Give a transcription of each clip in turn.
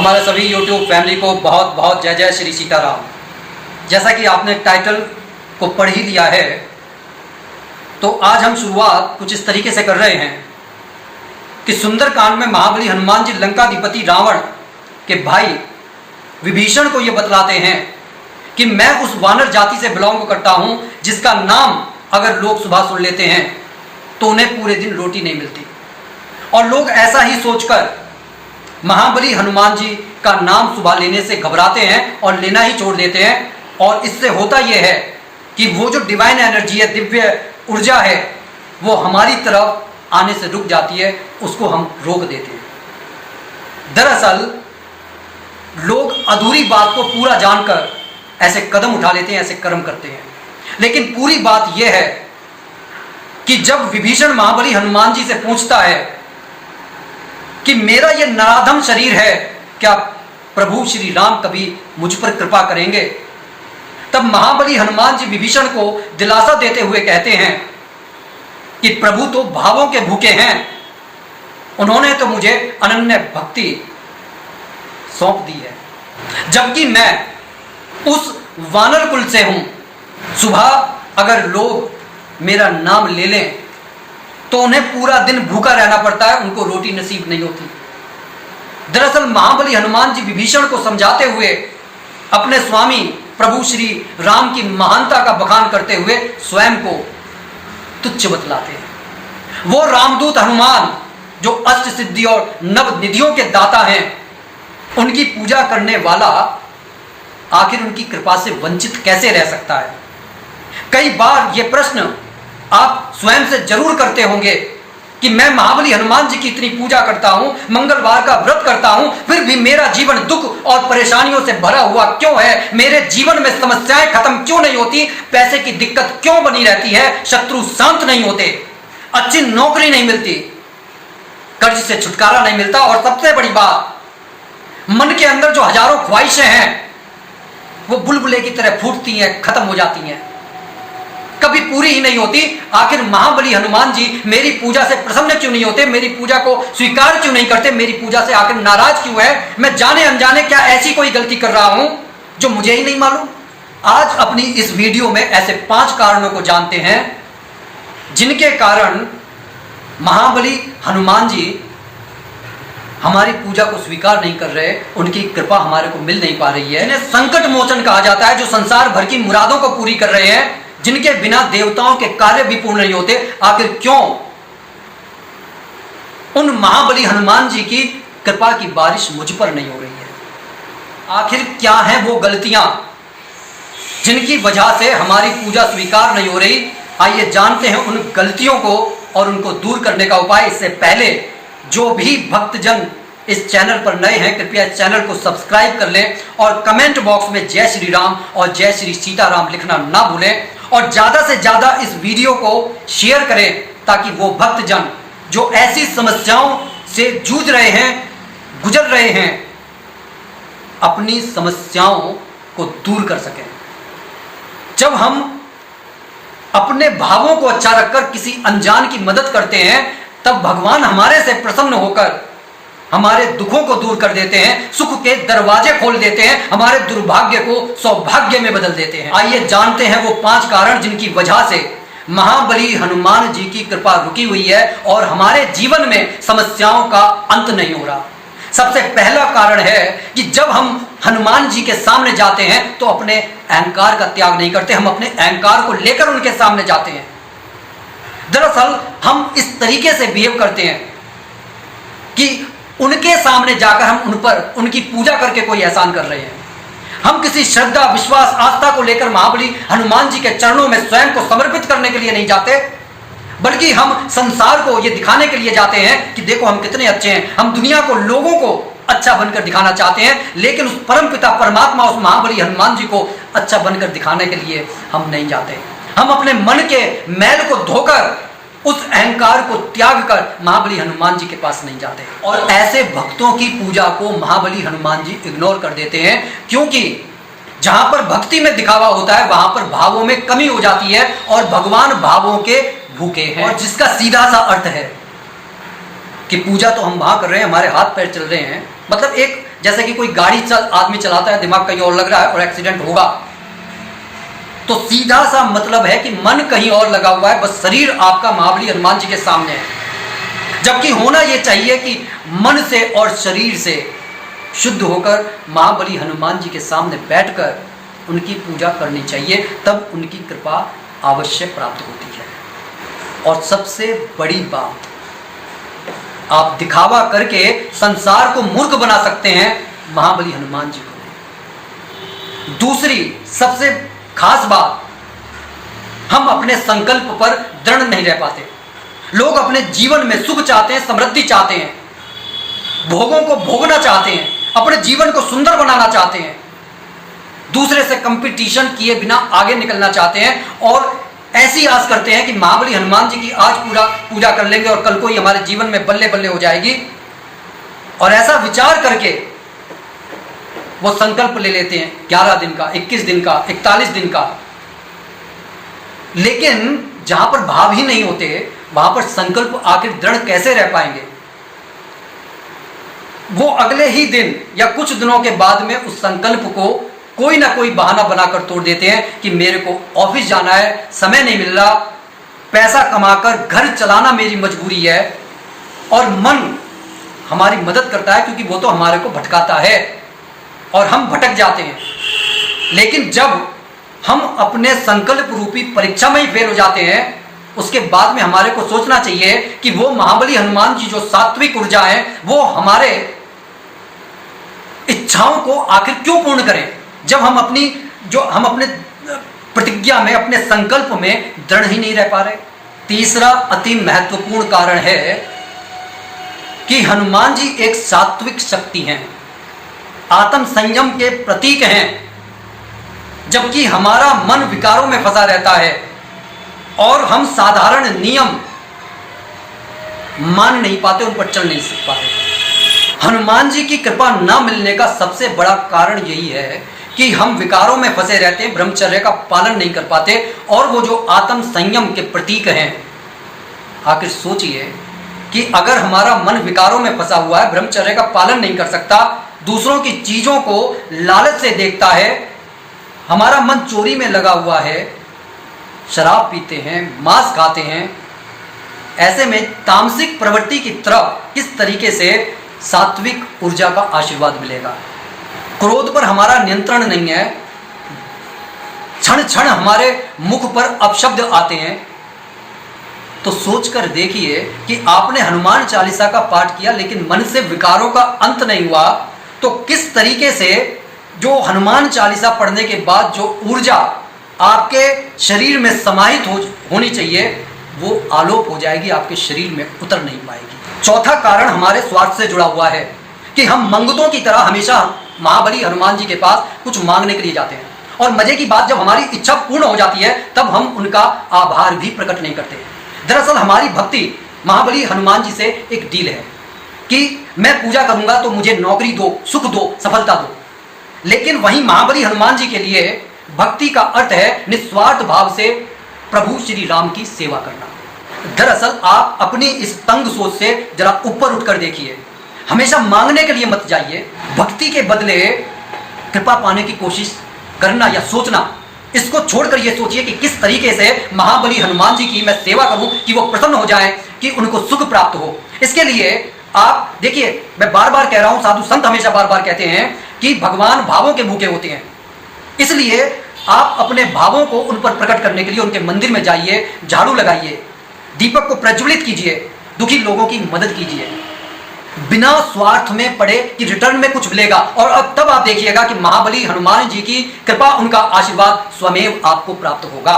हमारे सभी YouTube family को बहुत बहुत जय जय श्री सीताराम। जैसा कि आपने टाइटल को पढ़ ही लिया है, तो आज हम शुरुआत कुछ इस तरीके से कर रहे हैं कि सुंदरकांड में महाबली हनुमान जी लंकाधिपति रावण के भाई विभीषण को ये बतलाते हैं कि मैं उस वानर जाति से बिलोंग करता हूं जिसका नाम अगर लोग सुबह सुन लेते हैं तो उन्हें पूरे दिन रोटी नहीं मिलती। और लोग ऐसा ही सोचकर महाबली हनुमान जी का नाम सुबह लेने से घबराते हैं और लेना ही छोड़ देते हैं। और इससे होता यह है कि वो जो डिवाइन एनर्जी है, दिव्य ऊर्जा है, वो हमारी तरफ आने से रुक जाती है, उसको हम रोक देते हैं। दरअसल लोग अधूरी बात को पूरा जानकर ऐसे कदम उठा लेते हैं, ऐसे कर्म करते हैं। लेकिन पूरी बात यह है कि जब विभीषण महाबली हनुमान जी से पूछता है कि मेरा यह नराधम शरीर है, क्या प्रभु श्री राम कभी मुझ पर कृपा करेंगे, तब महाबली हनुमान जी विभीषण को दिलासा देते हुए कहते हैं कि प्रभु तो भावों के भूखे हैं, उन्होंने तो मुझे अनन्य भक्ति सौंप दी है। जबकि मैं उस वानर कुल से हूं, सुबह अगर लोग मेरा नाम ले लें तो उन्हें पूरा दिन भूखा रहना पड़ता है, उनको रोटी नसीब नहीं होती। दरअसल महाबली हनुमान जी विभीषण को समझाते हुए अपने स्वामी प्रभु श्री राम की महानता का बखान करते हुए स्वयं को तुच्छ बतलाते हैं। वो रामदूत हनुमान जो अष्ट सिद्धि और नव निधियों के दाता हैं, उनकी पूजा करने वाला आखिर उनकी कृपा से वंचित कैसे रह सकता है। कई बार ये प्रश्न आप स्वयं से जरूर करते होंगे कि मैं महाबली हनुमान जी की इतनी पूजा करता हूं, मंगलवार का व्रत करता हूं, फिर भी मेरा जीवन दुख और परेशानियों से भरा हुआ क्यों है, मेरे जीवन में समस्याएं खत्म क्यों नहीं होती, पैसे की दिक्कत क्यों बनी रहती है, शत्रु शांत नहीं होते, अच्छी नौकरी नहीं मिलती, कर्ज से छुटकारा नहीं मिलता, और सबसे बड़ी बात, मन के अंदर जो हजारों ख्वाहिशें हैं वो बुलबुले की तरह फूटती हैं, खत्म हो जाती हैं, कभी पूरी ही नहीं होती। आखिर महाबली हनुमान जी मेरी पूजा से प्रसन्न क्यों नहीं होते, मेरी पूजा को स्वीकार क्यों नहीं करते, मेरी पूजा से आखिर नाराज क्यों है, मैं जाने अनजाने क्या ऐसी कोई गलती कर रहा हूं जो मुझे ही नहीं मालूम। आज अपनी इस वीडियो में ऐसे 5 कारणों को जानते हैं जिनके कारण महाबली हनुमान जी हमारी पूजा को स्वीकार नहीं कर रहे, उनकी कृपा हमारे को मिल नहीं पा रही है। इन्हें संकट मोचन कहा जाता है, जो संसार भर की मुरादों को पूरी कर रहे हैं, जिनके बिना देवताओं के कार्य भी पूर्ण नहीं होते। आखिर क्यों उन महाबली हनुमान जी की कृपा की बारिश मुझ पर नहीं हो रही है? आखिर क्या है वो गलतियां जिनकी वजह से हमारी पूजा स्वीकार नहीं हो रही? आइए जानते हैं उन गलतियों को और उनको दूर करने का उपाय। इससे पहले जो भी भक्तजन इस चैनल पर नए हैं, कृपया इस चैनल को सब्सक्राइब कर लें और कमेंट बॉक्स में जय श्री राम और जय श्री सीताराम लिखना ना भूलें। और ज्यादा से ज्यादा इस वीडियो को शेयर करें ताकि वो भक्तजन जो ऐसी समस्याओं से जूझ रहे हैं, गुजर रहे हैं, अपनी समस्याओं को दूर कर सकें। जब हम अपने भावों को अच्छा रखकर किसी अनजान की मदद करते हैं, तब भगवान हमारे से प्रसन्न होकर हमारे दुखों को दूर कर देते हैं, सुख के दरवाजे खोल देते हैं, हमारे दुर्भाग्य को सौभाग्य में बदल देते हैं। आइए जानते हैं वो 5 कारण जिनकी वजह से महाबली हनुमान जी की कृपा रुकी हुई है और हमारे जीवन में समस्याओं का अंत नहीं हो रहा। सबसे पहला कारण है कि जब हम हनुमान जी के सामने जाते हैं तो अपने अहंकार का त्याग नहीं करते, हम अपने अहंकार को लेकर उनके सामने जाते हैं। दरअसल हम इस तरीके से बिहेव करते हैं कि उनके सामने जाकर हम उन पर उनकी पूजा करके कोई एहसान कर रहे हैं। हम किसी श्रद्धा, विश्वास, आस्था को लेकर महाबली हनुमान जी के चरणों में स्वयं को समर्पित करने के लिए नहीं जाते, बल्कि हम संसार को ये दिखाने के लिए जाते हैं कि देखो हम कितने अच्छे हैं। हम दुनिया को, लोगों को अच्छा बनकर दिखाना चाहते हैं, लेकिन उस परमपिता परमात्मा, उस महाबली हनुमान जी को अच्छा बनकर दिखाने के लिए हम नहीं जाते। हम अपने मन के मैल को धोकर, उस अहंकार को त्याग कर महाबली हनुमान जी के पास नहीं जाते। और ऐसे भक्तों की पूजा को महाबली हनुमान जी इग्नोर कर देते हैं, क्योंकि जहां पर भक्ति में दिखावा होता है वहां पर भावों में कमी हो जाती है और भगवान भावों के भूखे हैं। और जिसका सीधा सा अर्थ है कि पूजा तो हम वहां कर रहे हैं, हमारे हाथ पैर चल रहे हैं, मतलब एक जैसे कि कोई गाड़ी आदमी चलाता है, दिमाग कहीं और लग रहा है और एक्सीडेंट होगा, तो सीधा सा मतलब है कि मन कहीं और लगा हुआ है, बस शरीर आपका महाबली हनुमान जी के सामने है। जबकि होना यह चाहिए कि मन से और शरीर से शुद्ध होकर महाबली हनुमान जी के सामने बैठकर उनकी पूजा करनी चाहिए, तब उनकी कृपा अवश्य प्राप्त होती है। और सबसे बड़ी बात, आप दिखावा करके संसार को मूर्ख बना सकते हैं, महाबली हनुमान जी को नहीं। दूसरी सबसे खास बात, हम अपने संकल्प पर दृढ़ नहीं रह पाते। लोग अपने जीवन में सुख चाहते हैं, समृद्धि चाहते हैं, भोगों को भोगना चाहते हैं, अपने जीवन को सुंदर बनाना चाहते हैं, दूसरे से कंपटीशन किए बिना आगे निकलना चाहते हैं और ऐसी आस करते हैं कि महाबली हनुमान जी की आज पूरा पूजा कर लेंगे और कल को ही हमारे जीवन में बल्ले बल्ले हो जाएगी। और ऐसा विचार करके वो संकल्प ले लेते हैं 11 दिन का, 21 दिन का, 41 दिन का। लेकिन जहां पर भाव ही नहीं होते, वहां पर संकल्प आखिर दृढ़ कैसे रह पाएंगे? वो अगले ही दिन या कुछ दिनों के बाद में उस संकल्प को कोई ना कोई बहाना बनाकर तोड़ देते हैं कि मेरे को ऑफिस जाना है, समय नहीं मिल रहा, पैसा कमाकर घर चलाना मेरी मजबूरी है। और मन हमारी मदद करता है क्योंकि वो तो हमारे को भटकाता है और हम भटक जाते हैं। लेकिन जब हम अपने संकल्प रूपी परीक्षा में ही फेल हो जाते हैं, उसके बाद में हमारे को सोचना चाहिए कि वो महाबली हनुमान जी जो सात्विक ऊर्जा है, वो हमारे इच्छाओं को आखिर क्यों पूर्ण करें, जब हम अपने प्रतिज्ञा में, अपने संकल्प में दृढ़ ही नहीं रह पा रहे। तीसरा अति महत्वपूर्ण कारण है कि हनुमान जी एक सात्विक शक्ति हैं, आत्म संयम के प्रतीक हैं। जबकि हमारा मन विकारों में फंसा रहता है और हम साधारण नियम मान नहीं पाते, उन पर चल नहीं पाते। हनुमान जी की कृपा न मिलने का सबसे बड़ा कारण यही है कि हम विकारों में फंसे रहते हैं, ब्रह्मचर्य का पालन नहीं कर पाते। और वो जो आत्म संयम के प्रतीक हैं, आखिर सोचिए कि अगर हमारा मन विकारों में फंसा हुआ है, ब्रह्मचर्य का पालन नहीं कर सकता, दूसरों की चीजों को लालच से देखता है, हमारा मन चोरी में लगा हुआ है, शराब पीते हैं, मांस खाते हैं, ऐसे में तामसिक प्रवृत्ति की तरफ किस तरीके से सात्विक ऊर्जा का आशीर्वाद मिलेगा? क्रोध पर हमारा नियंत्रण नहीं है, क्षण क्षण हमारे मुख पर अपशब्द आते हैं। तो सोचकर देखिए कि आपने हनुमान चालीसा का पाठ किया लेकिन मन से विकारों का अंत नहीं हुआ, तो किस तरीके से जो हनुमान चालीसा पढ़ने के बाद जो ऊर्जा आपके शरीर में समाहित होनी चाहिए, वो आलोप हो जाएगी, आपके शरीर में उतर नहीं पाएगी। चौथा कारण हमारे स्वार्थ से जुड़ा हुआ है कि हम मंगतों की तरह हमेशा महाबली हनुमान जी के पास कुछ मांगने के लिए जाते हैं, और मजे की बात, जब हमारी इच्छा पूर्ण हो जाती है तब हम उनका आभार भी प्रकट नहीं करते। दरअसल हमारी भक्ति महाबली हनुमान जी से एक डील है कि मैं पूजा करूंगा तो मुझे नौकरी दो, सुख दो, सफलता दो। लेकिन वहीं महाबली हनुमान जी के लिए भक्ति का अर्थ है निस्वार्थ भाव से प्रभु श्री राम की सेवा करना। दरअसल आप अपनी इस तंग सोच से जरा ऊपर उठकर देखिए, हमेशा मांगने के लिए मत जाइए, भक्ति के बदले कृपा पाने की कोशिश करना या सोचना, इसको छोड़कर यह सोचिए कि किस तरीके से महाबली हनुमान जी की मैं सेवा करूं कि वो प्रसन्न हो जाएं, कि उनको सुख प्राप्त हो। इसके लिए आप देखिए, मैं बार बार कह रहा हूं, साधु संत हमेशा बार बार कहते हैं कि भगवान भावों के भूखे होते हैं। इसलिए आप अपने भावों को उन पर प्रकट करने के लिए उनके मंदिर में जाइए, झाड़ू लगाइए, दीपक को प्रज्वलित कीजिए, दुखी लोगों की मदद कीजिए, बिना स्वार्थ में पड़े कि रिटर्न में कुछ मिलेगा। और अब तब आप देखिएगा कि महाबली हनुमान जी की कृपा, उनका आशीर्वाद स्वयं आपको प्राप्त होगा।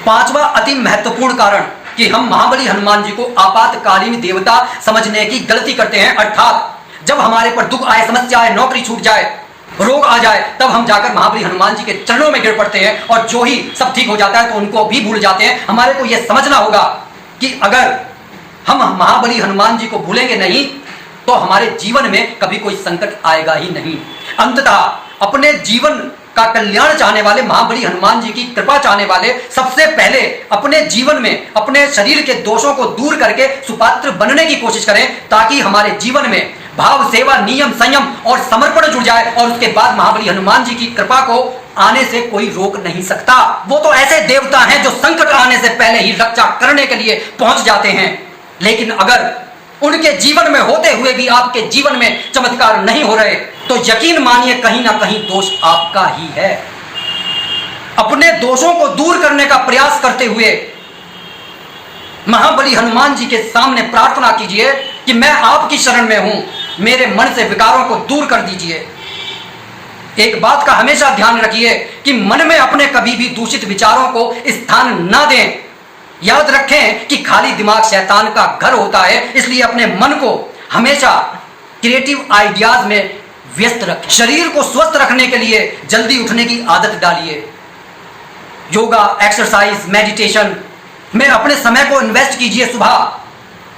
पांचवा अति महत्वपूर्ण कारण कि हम महाबली हनुमान जी को आपातकालीन देवता समझने की गलती करते हैं, अर्थात जब हमारे पर दुख आए, समस्या आए, नौकरी छूट जाए, रोग आ जाए, तब हम जाकर महाबली हनुमान जी के चरणों में गिर पड़ते हैं, और जो ही सब ठीक हो जाता है तो उनको भी भूल जाते हैं। हमारे को यह समझना होगा कि अगर हम महाबली हनुमान जी को भूलेंगे नहीं तो हमारे जीवन में कभी कोई संकट आएगा ही नहीं। अंततः अपने जीवन का कल्याण चाहने वाले, महाबली हनुमान जी की कृपा चाहने वाले, सबसे पहले अपने जीवन में अपने शरीर के दोषों को दूर करके सुपात्र बनने की कोशिश करें, ताकि हमारे जीवन में भाव, सेवा, नियम, संयम और समर्पण जुड़ जाए और उसके बाद महाबली हनुमान जी की कृपा को आने से कोई रोक नहीं सकता। वो तो ऐसे देवता हैं जो संकट आने से पहले ही रक्षा करने के लिए पहुंच जाते हैं। लेकिन अगर उनके जीवन में होते हुए भी आपके जीवन में चमत्कार नहीं हो रहे तो यकीन मानिए कहीं ना कहीं दोष आपका ही है। अपने दोषों को दूर करने का प्रयास करते हुए महाबली हनुमान जी के सामने प्रार्थना कीजिए कि मैं आपकी शरण में हूं, मेरे मन से विकारों को दूर कर दीजिए। एक बात का हमेशा ध्यान रखिए कि मन में अपने कभी भी दूषित विचारों को स्थान ना दें। याद रखें कि खाली दिमाग शैतान का घर होता है, इसलिए अपने मन को हमेशा क्रिएटिव आइडियाज में व्यस्त रखें। शरीर को स्वस्थ रखने के लिए जल्दी उठने की आदत डालिए। योगा, एक्सरसाइज, मेडिटेशन में अपने समय को इन्वेस्ट कीजिए। सुबह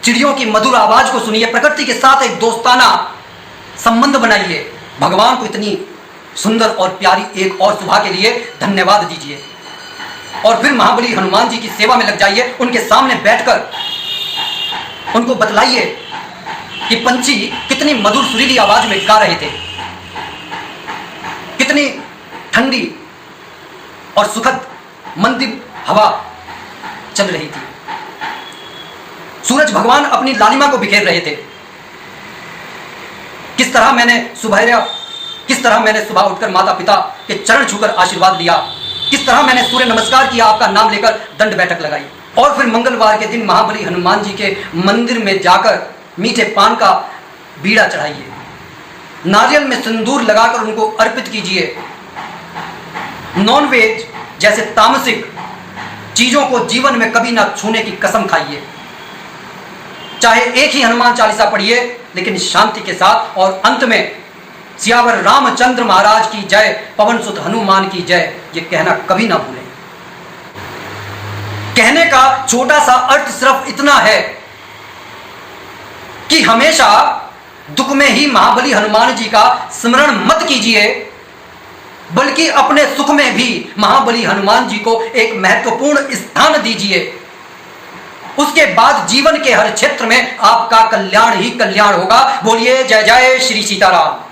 चिड़ियों की मधुर आवाज को सुनिए, प्रकृति के साथ एक दोस्ताना संबंध बनाइए। भगवान को इतनी सुंदर और प्यारी एक और सुबह के लिए धन्यवाद दीजिए और फिर महाबली हनुमान जी की सेवा में लग जाइए। उनके सामने बैठकर उनको बतलाइए कि पंछी कितनी मधुर सुरीली आवाज में गा रहे थे, कितनी ठंडी और सुखद मंदिर हवा चल रही थी। सूरज भगवान अपनी लालिमा को बिखेर रहे थे। किस तरह मैंने सुबह उठकर माता पिता के चरण छूकर आशीर्वाद लिया, किस तरह मैंने सूर्य नमस्कार किया, आपका नाम लेकर दंड बैठक लगाई और फिर मंगलवार के दिन महाबली हनुमान जी के मंदिर में जाकर मीठे पान का बीड़ा चढ़ाइए, नारियल में सिंदूर लगाकर उनको अर्पित कीजिए। नॉनवेज जैसे तामसिक चीजों को जीवन में कभी ना छूने की कसम खाइए। चाहे एक ही हनुमान चालीसा पढ़िए लेकिन शांति के साथ, और अंत में सियावर रामचंद्र महाराज की जय, पवन सुत हनुमान की जय, ये कहना कभी ना भूलें। कहने का छोटा सा अर्थ सिर्फ इतना है कि हमेशा दुख में ही महाबली हनुमान जी का स्मरण मत कीजिए, बल्कि अपने सुख में भी महाबली हनुमान जी को एक महत्वपूर्ण स्थान दीजिए। उसके बाद जीवन के हर क्षेत्र में आपका कल्याण ही कल्याण होगा। बोलिए जय जय श्री सीताराम।